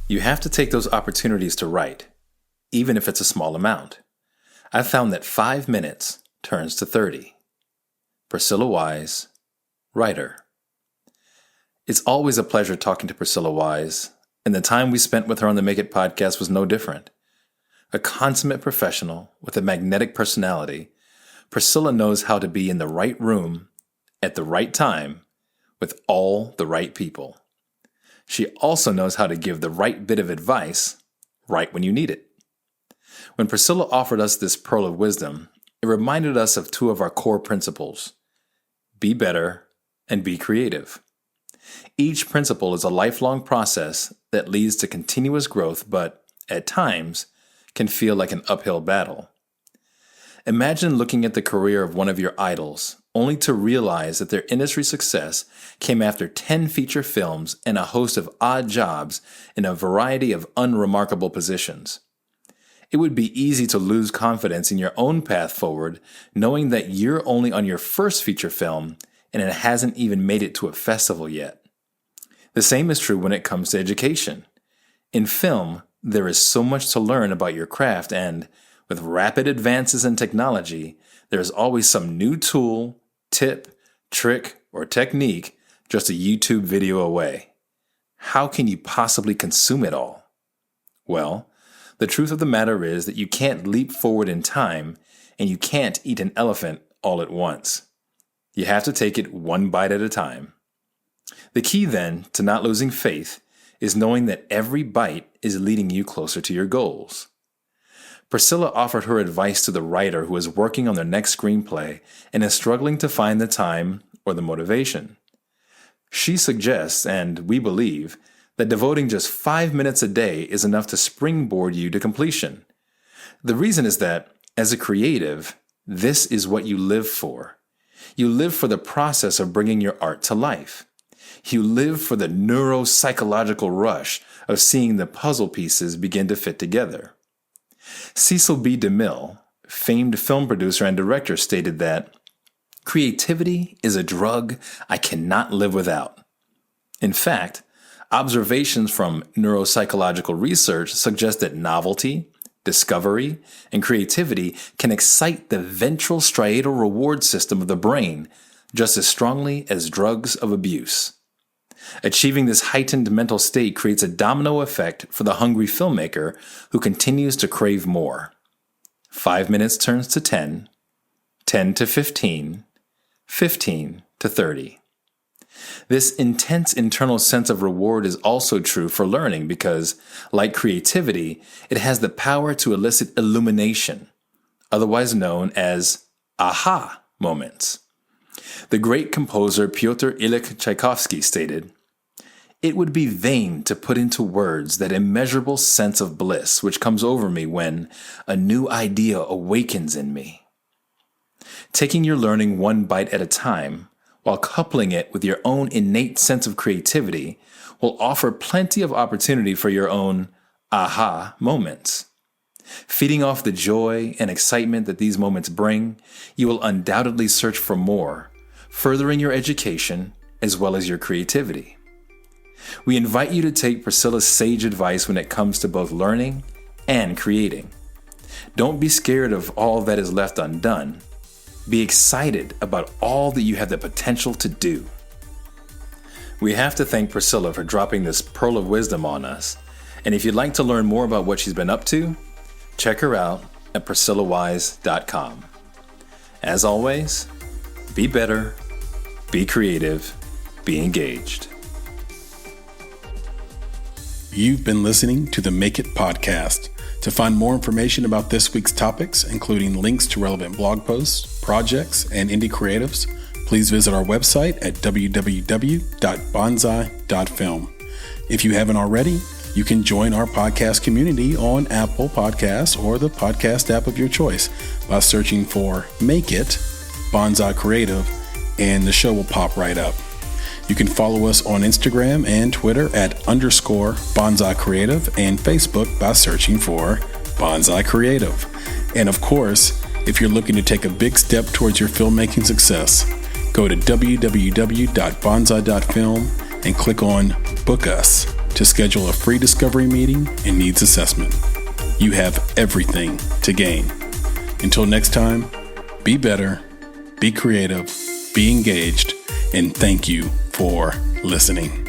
You have to take those opportunities to write, even if it's a small amount. I've found that 5 minutes turns to 30. Priscilla Wise, writer. It's always a pleasure talking to Priscilla Wise, and the time we spent with her on the Make It podcast was no different. A consummate professional with a magnetic personality, Priscilla knows how to be in the right room at the right time with all the right people. She also knows how to give the right bit of advice right when you need it. When Priscilla offered us this pearl of wisdom, it reminded us of two of our core principles: be better and be creative. Each principle is a lifelong process that leads to continuous growth, but at times can feel like an uphill battle. Imagine looking at the career of one of your idols, only to realize that their industry success came after 10 feature films and a host of odd jobs in a variety of unremarkable positions. It would be easy to lose confidence in your own path forward, knowing that you're only on your first feature film and it hasn't even made it to a festival yet. The same is true when it comes to education. In film, there is so much to learn about your craft, and with rapid advances in technology, there is always some new tool, tip, trick, or technique just a YouTube video away. How can you possibly consume it all? Well, the truth of the matter is that you can't leap forward in time, and you can't eat an elephant all at once. You have to take it one bite at a time. The key, then, to not losing faith is knowing that every bite is leading you closer to your goals. Priscilla offered her advice to the writer who is working on their next screenplay and is struggling to find the time or the motivation. She suggests, and we believe, that devoting just 5 minutes a day is enough to springboard you to completion. The reason is that, as a creative, this is what you live for. You live for the process of bringing your art to life. You live for the neuropsychological rush of seeing the puzzle pieces begin to fit together. Cecil B. DeMille, famed film producer and director, stated that creativity is a drug I cannot live without. In fact, observations from neuropsychological research suggest that novelty, discovery, and creativity can excite the ventral striatal reward system of the brain just as strongly as drugs of abuse. Achieving this heightened mental state creates a domino effect for the hungry filmmaker who continues to crave more. 5 minutes turns to 10, 10 to 15, 15 to 30. This intense internal sense of reward is also true for learning because, like creativity, it has the power to elicit illumination, otherwise known as aha moments. The great composer Pyotr Ilyich Tchaikovsky stated, "It would be vain to put into words that immeasurable sense of bliss which comes over me when a new idea awakens in me." Taking your learning one bite at a time, while coupling it with your own innate sense of creativity, will offer plenty of opportunity for your own aha moments. Feeding off the joy and excitement that these moments bring, you will undoubtedly search for more, furthering your education as well as your creativity. We invite you to take Priscilla's sage advice when it comes to both learning and creating. Don't be scared of all that is left undone. Be excited about all that you have the potential to do. We have to thank Priscilla for dropping this pearl of wisdom on us, and if you'd like to learn more about what she's been up to, check her out at PriscillaWise.com. As always, be better, be creative, be engaged. You've been listening to the Make It podcast. To find more information about this week's topics, including links to relevant blog posts, projects, and indie creatives, please visit our website at www.bonsai.film. If you haven't already, you can join our podcast community on Apple Podcasts or the podcast app of your choice by searching for Make It Bonsai Creative, and the show will pop right up. You can follow us on Instagram and Twitter at _Bonsai Creative and Facebook by searching for Bonsai Creative. And of course, if you're looking to take a big step towards your filmmaking success, go to www.bonsai.film and click on Book Us to schedule a free discovery meeting and needs assessment. You have everything to gain. Until next time, be better, be creative, be engaged, and thank you for listening.